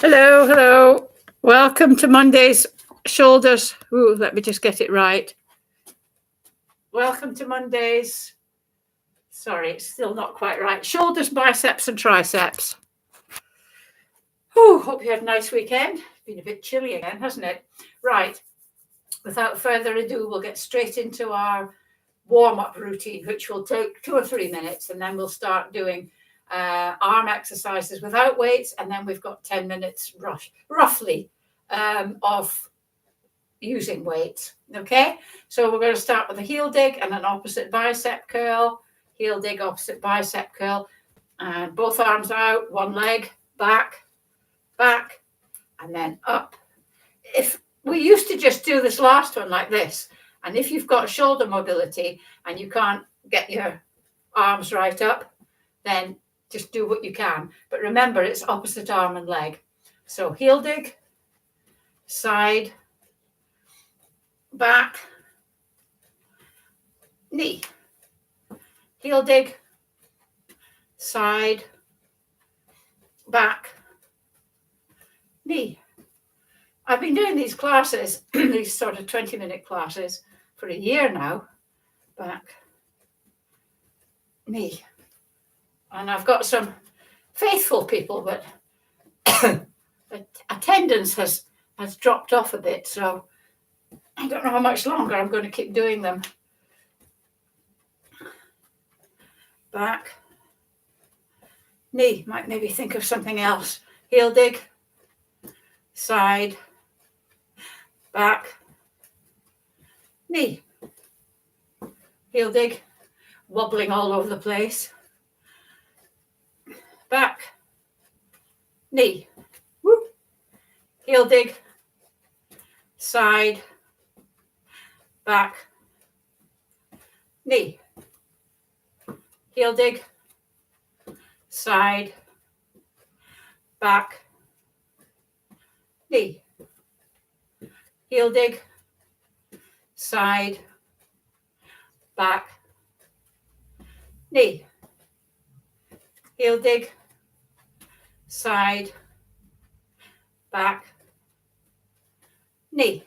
Hello, hello. Welcome to Monday's shoulders. Ooh, let me just get it right. Welcome to Monday's. Sorry, it's still not quite right. Shoulders, biceps, and triceps. Hope you had a nice weekend. It's been a bit chilly again, hasn't it? Right. Without further ado, we'll get straight into our warm-up routine, which will take 2 or 3 minutes, and then we'll start doing arm exercises without weights, and then we've got 10 minutes roughly of using weights. Okay, so we're going to start with a heel dig and an opposite bicep curl. Heel dig, opposite bicep curl, and both arms out, one leg, back, and then up. If we used to just do this last one like this, and if you've got shoulder mobility and you can't get your arms right up, then just do what you can. But remember, it's opposite arm and leg. So heel dig, side, back, knee. Heel dig, side, back, knee. I've been doing these classes, these sort of 20-minute classes, for a year now. Back, knee. And I've got some faithful people, but attendance has dropped off a bit, so I don't know how much longer I'm going to keep doing them. Back, knee. Might maybe think of something else. Heel dig, side, back, knee. Heel dig, wobbling all over the place. Back, knee. Woo. Heel dig, side, back, knee. Heel dig, side, back, knee. Heel dig, side, back, knee. Heel dig, side, back, knee.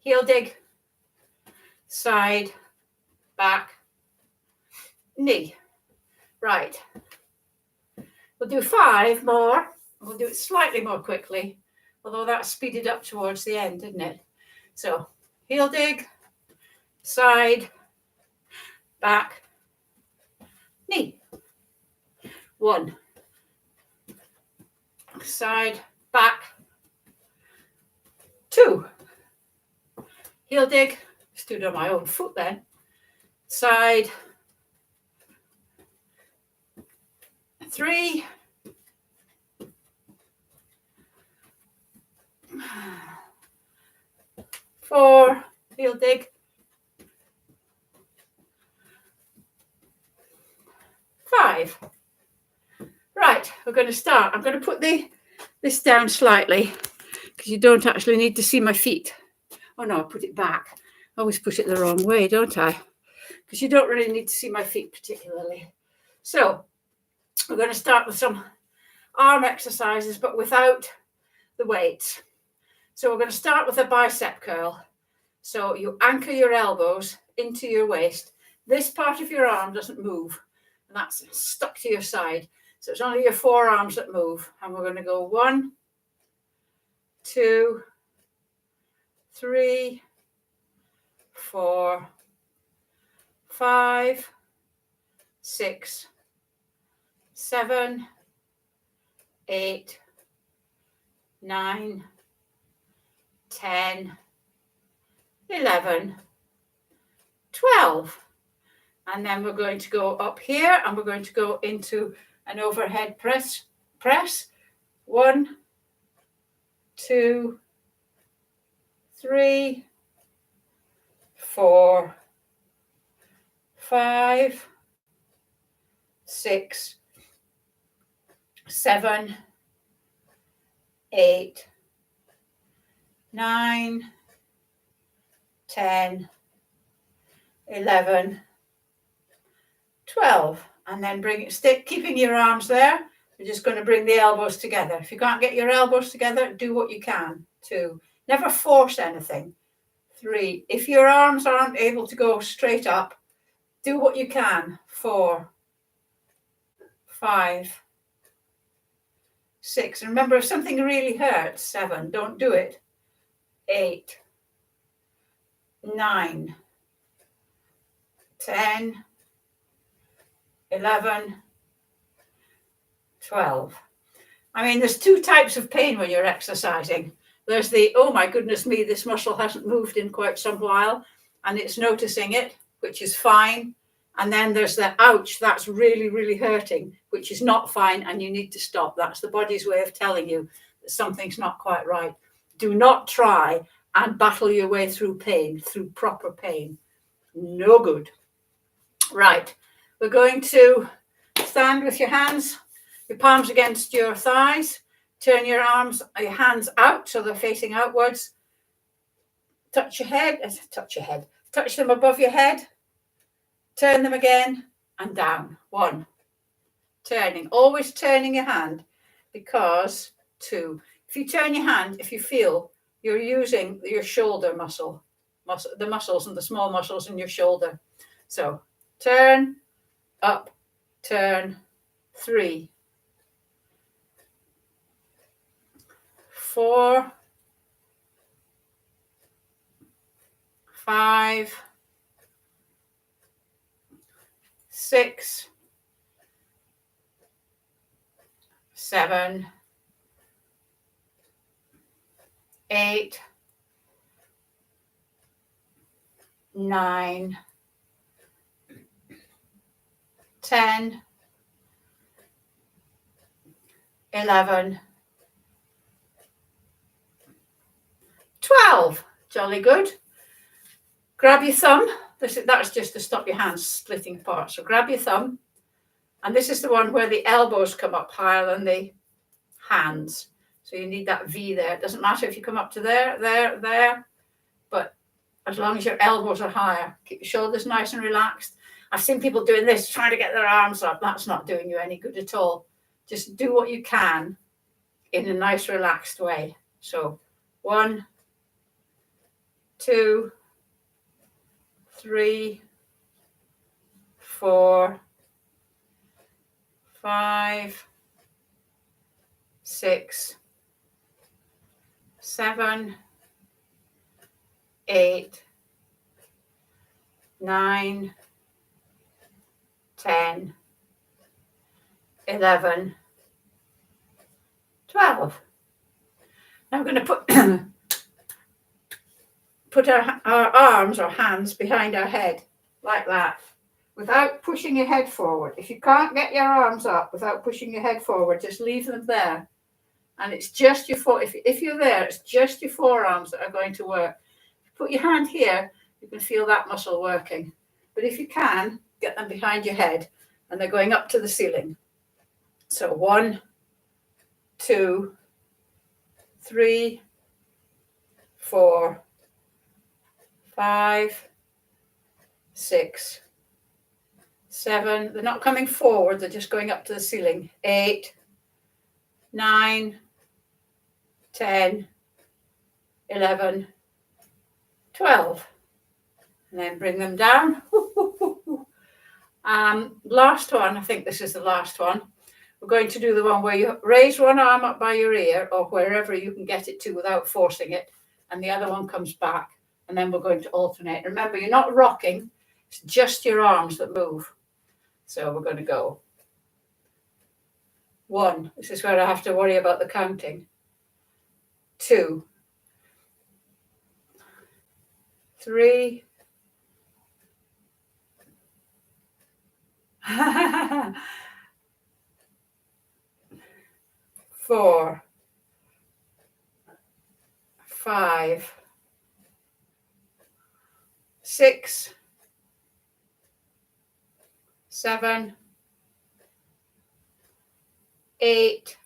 Heel dig, side, back, knee. Right. We'll do 5 more. We'll do it slightly more quickly, although that's speeded up towards the end, isn't it? So heel dig, side, back, knee. 1. Side, back. 2. Heel dig. Stood on my own foot then. Side. 3. 4. Heel dig. 5. Right, we're going to start. I'm going to put this down slightly because you don't actually need to see my feet. Oh no, I put it back. I always put it the wrong way, don't I? Because you don't really need to see my feet particularly. So we're going to start with some arm exercises, but without the weights. So we're going to start with a bicep curl. So you anchor your elbows into your waist. This part of your arm doesn't move, and that's stuck to your side. So it's only your forearms that move. And we're going to go 1, 2, 3, 4, 5, 6, 7, 8, 9, 10, 11, 12. And then we're going to go up here and we're going to go into an overhead press. 1, 2, 3, 4, 5, 6, 7, 8, 9, 10, 11, 12. And then bring it, keeping your arms there, We're just going to bring the elbows together. If you can't get your elbows together, do what you can. 2. Never force anything. 3. If your arms aren't able to go straight up, do what you can. 4, 5, 6. And remember, if something really hurts, 7, don't do it. 8, 9, 10, 11, 12. I mean, there's 2 types of pain when you're exercising. There's the, oh my goodness me, this muscle hasn't moved in quite some while, and it's noticing it, which is fine. And then there's the, ouch, that's really, really hurting, which is not fine, and you need to stop. That's the body's way of telling you that something's not quite right. Do not try and battle your way through pain, through proper pain. No good. Right, we're going to stand with your hands, your palms against your thighs. Turn your arms, your hands out so they're facing outwards. Touch your head, touch them above your head. Turn them again and down. 1. Turning, always turning your hand, because 2. If you turn your hand, if you feel you're using your shoulder muscle, the muscles and the small muscles in your shoulder. So turn, up, turn. 3, 4, 5, 6, 7, 8, 9, 10, 11, 12. Jolly good. Grab your thumb. That's just to stop your hands splitting apart. So grab your thumb. And this is the one where the elbows come up higher than the hands. So you need that V there. It doesn't matter if you come up to there, there, there. But as long as your elbows are higher, keep your shoulders nice and relaxed. I've seen people doing this, trying to get their arms up. That's not doing you any good at all. Just do what you can in a nice, relaxed way. So 1, 2, 3, 4, 5, 6, 7, 8, 9, 10, 11, 12. Now we're going to put our arms or hands behind our head like that, without pushing your head forward. If you can't get your arms up without pushing your head forward, just leave them there. And it's just your if you're there, it's just your forearms that are going to work. Put your hand here, you can feel that muscle working. But if you can, get them behind your head, and they're going up to the ceiling. So 1, 2, 3, 4, 5, 6, 7. They're not coming forward, they're just going up to the ceiling. 8, 9, 10, 11, 12. And then bring them down. Last one, I think this is the last one. We're going to do the one where you raise one arm up by your ear or wherever you can get it to without forcing it, and the other one comes back, and then we're going to alternate. Remember, you're not rocking, it's just your arms that move. So we're going to go 1. This is where I have to worry about the counting. 2, 3, 4, 5, 6, 7, 8,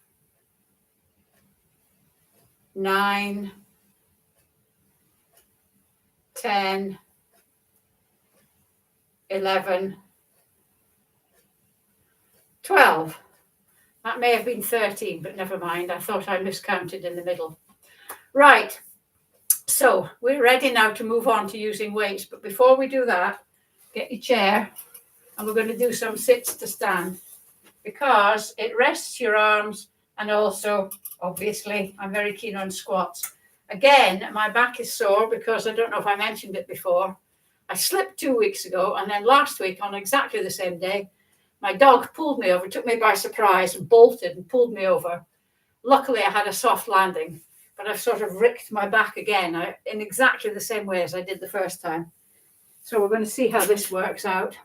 9, 10, 11, 12. That may have been 13, but never mind. I thought I miscounted in the middle. Right. So we're ready now to move on to using weights. But before we do that, get your chair and we're going to do some sits to stand because it rests your arms and also, obviously, I'm very keen on squats. Again, my back is sore because I don't know if I mentioned it before. I slipped 2 weeks ago and then last week on exactly the same day, my dog pulled me over, took me by surprise and bolted and pulled me over. Luckily, I had a soft landing, but I've sort of ricked my back again in exactly the same way as I did the first time. So we're going to see how this works out.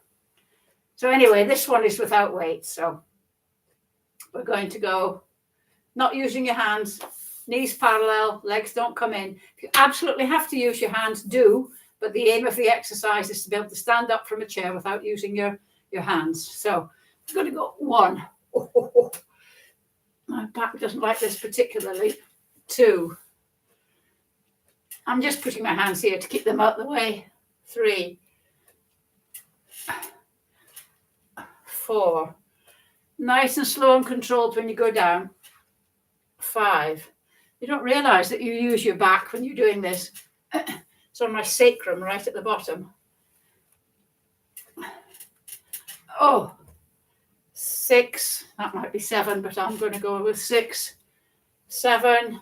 So anyway, this one is without weights. So we're going to go, not using your hands, knees parallel, legs don't come in. If you absolutely have to use your hands, do. But the aim of the exercise is to be able to stand up from a chair without using your hands. So I'm going to go 1. Oh, my back doesn't like this particularly. 2. I'm just putting my hands here to keep them out of the way. 3. 4. Nice and slow and controlled when you go down. 5. You don't realize that you use your back when you're doing this. It's on my sacrum right at the bottom. 6. That might be 7, but I'm going to go with 6. 7.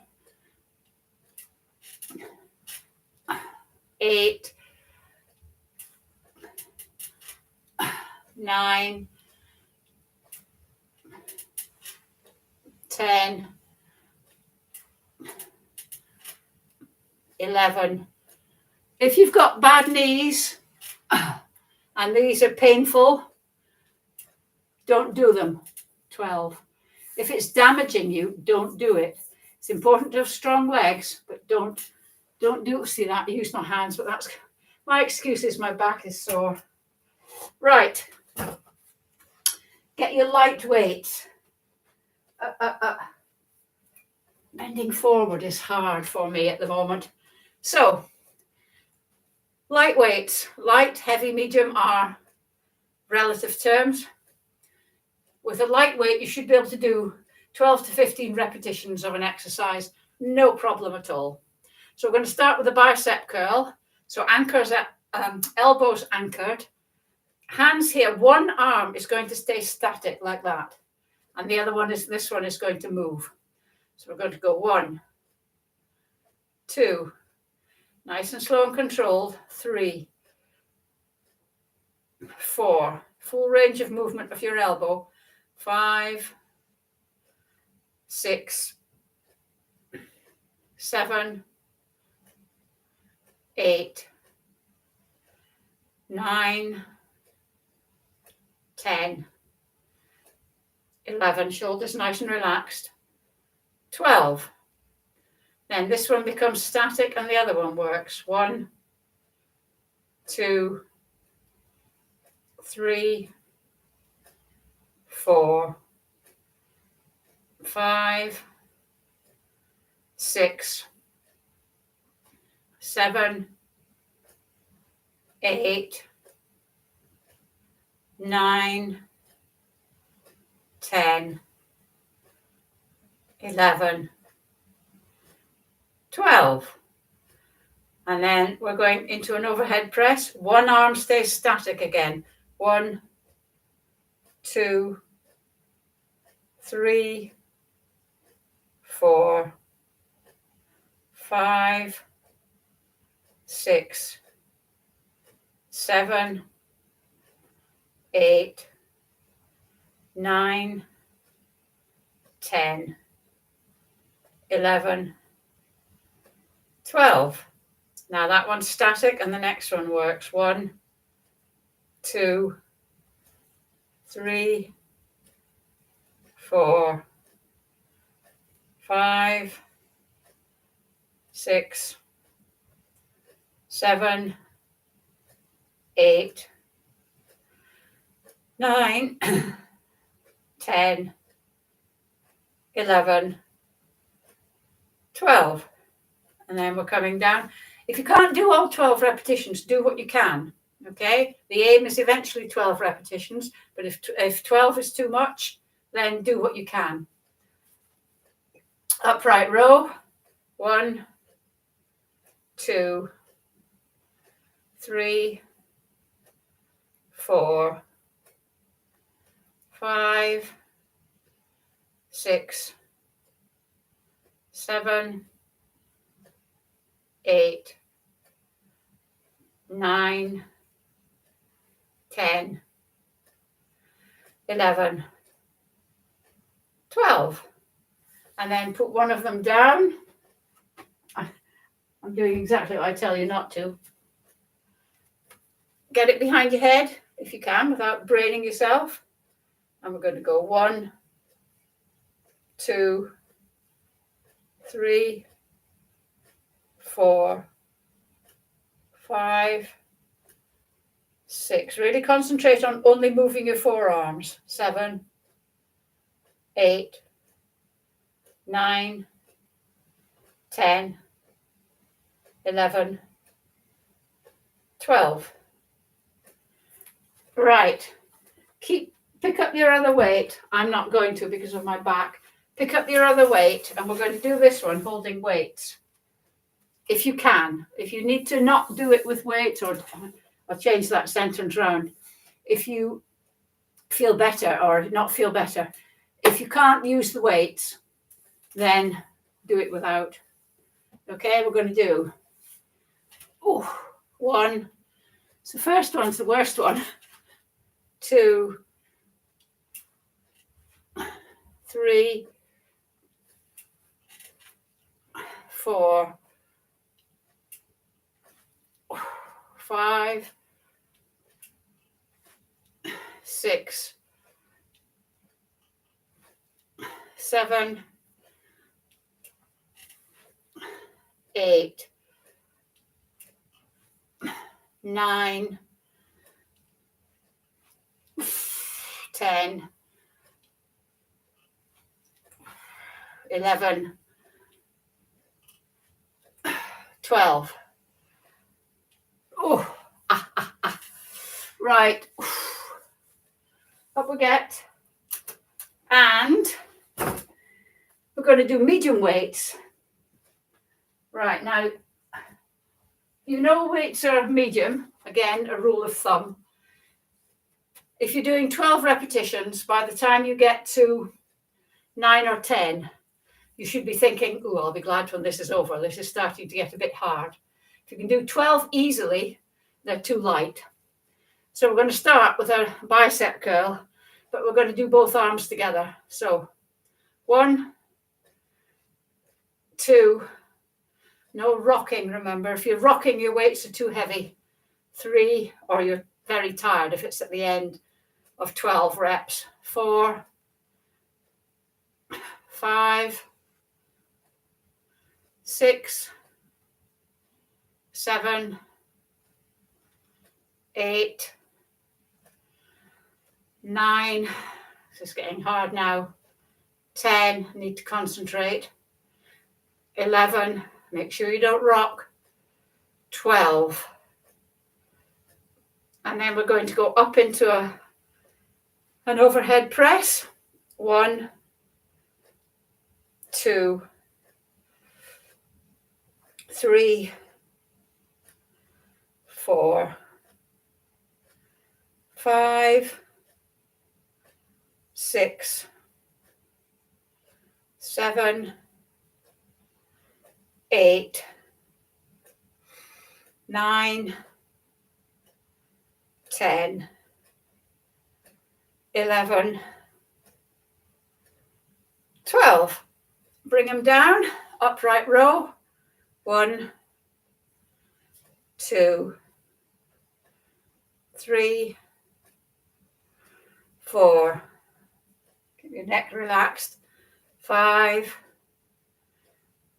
8. 9. 10. 11. If you've got bad knees and these are painful, don't do them. 12. If it's damaging you, don't do it. It's important to have strong legs, but don't do, see that, I use my hands, but that's, my excuse is my back is sore. Right. Get your light weights. Bending forward is hard for me at the moment. So, light weights, light, heavy, medium are relative terms. With a light weight, you should be able to do 12 to 15 repetitions of an exercise, no problem at all. So we're going to start with a bicep curl. So anchors at elbows anchored. Hands here, one arm is going to stay static like that. And the other one is, this one is going to move. So we're going to go 1, 2, nice and slow and controlled, 3, 4, full range of movement of your elbow, 5, 6, 7, 8, 9, 10, 11, shoulders nice and relaxed, 12. Then this one becomes static and the other one works. 1, 2, 3, 4, 5, 6, 7, 8, 9, 10, 11, 12. And then we're going into an overhead press. One arm stays static again. 1, 2, 3, 4, 5, 6, 7, 8, 9, 10, 11, 12. Now that one's static and the next one works. 1, 2, 3, 4, 5, 6, 7, 8, 9, 10, 11, 12. And then we're coming down. If you can't do all 12 repetitions, do what you can, okay? The aim is eventually 12 repetitions, but if 12 is too much, then do what you can. Upright row. 1, 2, 3, 4, 5, 6, 7, 8, 9, 10, 11, 12. And then put one of them down. I'm doing exactly what I tell you not to. Get it behind your head if you can without braining yourself. And we're going to go 1, 2, 3, 4, 5, 6. Really concentrate on only moving your forearms. 7, 8, 9, 10, 11, 12. Right. Pick up your other weight. I'm not going to because of my back. Pick up your other weight, and we're going to do this one holding weights. If you can. If you need to not do it with weights, or I'll change that sentence round. If you feel better or not feel better, if you can't use the weights, then do it without. Okay, we're going to do 1. So the first one's the worst one. 2, 3, 4, 5, 6, 7, 8, 9, 10, 11, 12. Right. Up we get. And we're going to do medium weights. Right, now, you know weights are medium. Again, a rule of thumb. If you're doing 12 repetitions, by the time you get to 9 or 10, you should be thinking, oh, I'll be glad when this is over. This is starting to get a bit hard. If you can do 12 easily, they're too light. So we're going to start with a bicep curl, but we're going to do both arms together. So 1, 2, no rocking, remember. If you're rocking, your weights are too heavy. 3, or you're very tired if it's at the end of 12 reps. 4, 5, 6, 7, 8, 9. This is getting hard now. 10, need to concentrate. 11, make sure you don't rock. 12. And then we're going to go up into an overhead press. 1, 2, 3, 4, 5, 6, 7, 8, 9, 10, 11, 12. Bring them down, upright row. 1, 2, 3, 4. Keep your neck relaxed. 5,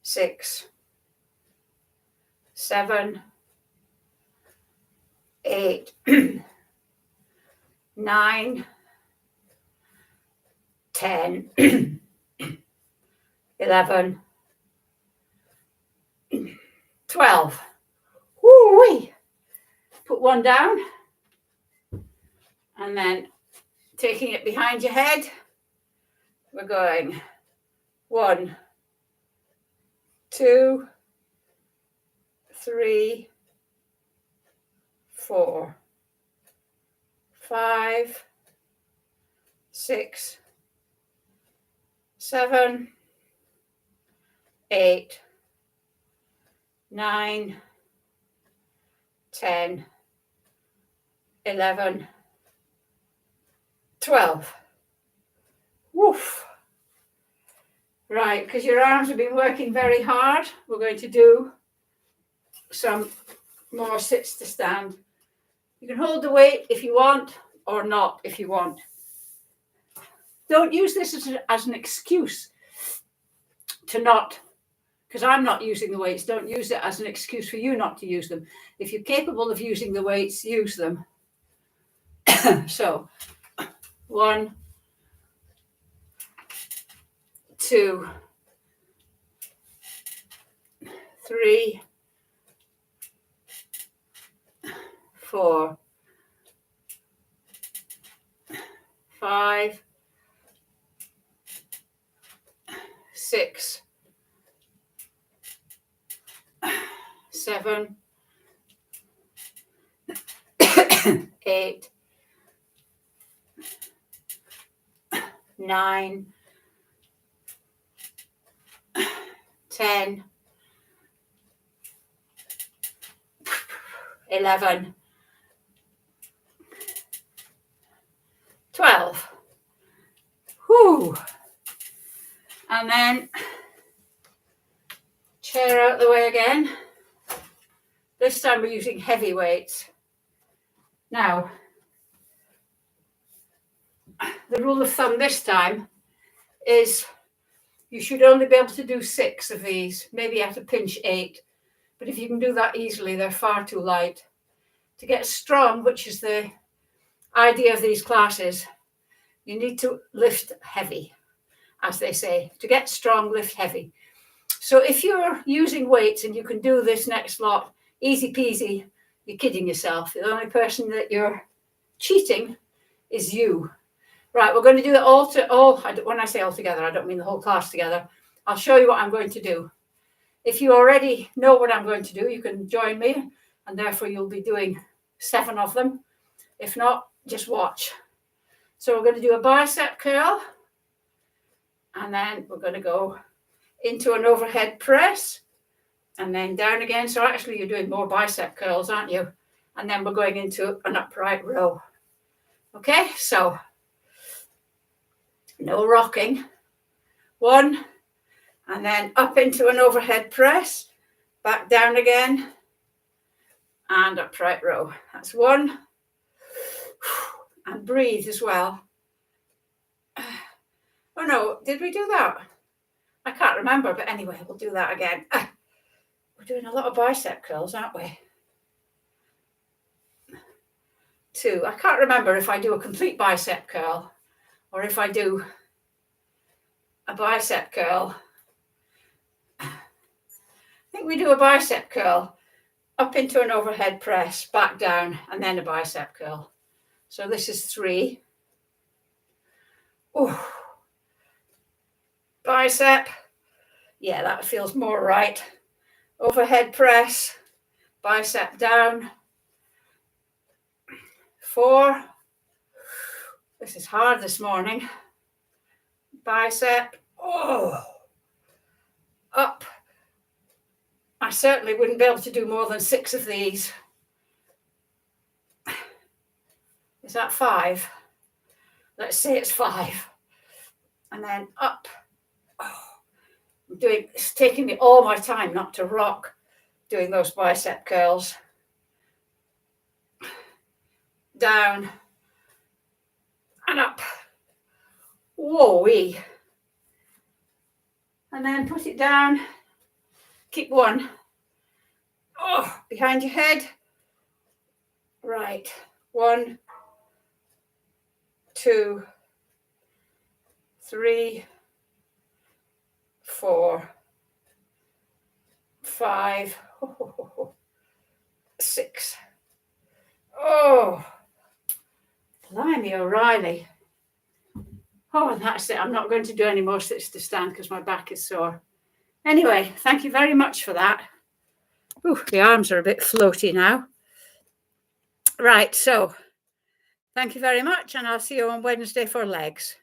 6, 7, 8, 9, 10, 11, 12. Woo-wee. Put one down, and then taking it behind your head, We're going 1, 2, 3, 4, 5, 6, 7, 8, 9, 10, 11, 12. Woof. Right, because your arms have been working very hard, we're going to do some more sits to stand. You can hold the weight if you want or not if you want. Don't use this as an excuse to not, because I'm not using the weights, don't use it as an excuse for you not to use them. If you're capable of using the weights, use them. So 1, 2, 3, 4, 5, 6, 7, 8, 9, 10, 11, 12. Whew. And then chair out the way again. This time we're using heavy weights. Now, the rule of thumb this time is you should only be able to do 6 of these, maybe at a pinch 8. But if you can do that easily, they're far too light. To get strong, which is the idea of these classes, you need to lift heavy, as they say. To get strong, lift heavy. So if you're using weights and you can do this next lot, easy peasy, you're kidding yourself. The only person that you're cheating is you. Right, we're going to do it when I say all together, I don't mean the whole class together. I'll show you what I'm going to do. If you already know what I'm going to do, you can join me, and therefore you'll be doing 7 of them. If not, just watch. So we're going to do a bicep curl, and then we're going to go into an overhead press, and then down again. So actually you're doing more bicep curls, aren't you? And then we're going into an upright row. Okay, so no rocking. 1, and then up into an overhead press, back down again, and upright row. That's 1. And breathe as well. Oh no, did we do that? I can't remember, but anyway, we'll do that again. We're doing a lot of bicep curls, aren't we? 2. I can't remember if I do a complete bicep curl or if I do a bicep curl. I think we do a bicep curl, up into an overhead press, back down, and then a bicep curl. So this is 3. Ooh. Bicep. Yeah, that feels more right. Overhead press, bicep down. 4. This is hard this morning. Bicep. Oh. Up. I certainly wouldn't be able to do more than 6 of these. Is that 5? Let's say it's 5. And then up. Oh. It's taking me all my time not to rock doing those bicep curls. Down and up. Whoa-wee. And then put it down. Keep 1. Oh, behind your head. Right. 1, 2, 3, 4, 5, 6. Oh, blimey O'Reilly. Oh, and that's it. I'm not going to do any more sits to stand because my back is sore. Anyway, thank you very much for that. Ooh, the arms are a bit floaty now. Right, so thank you very much, and I'll see you on Wednesday for legs.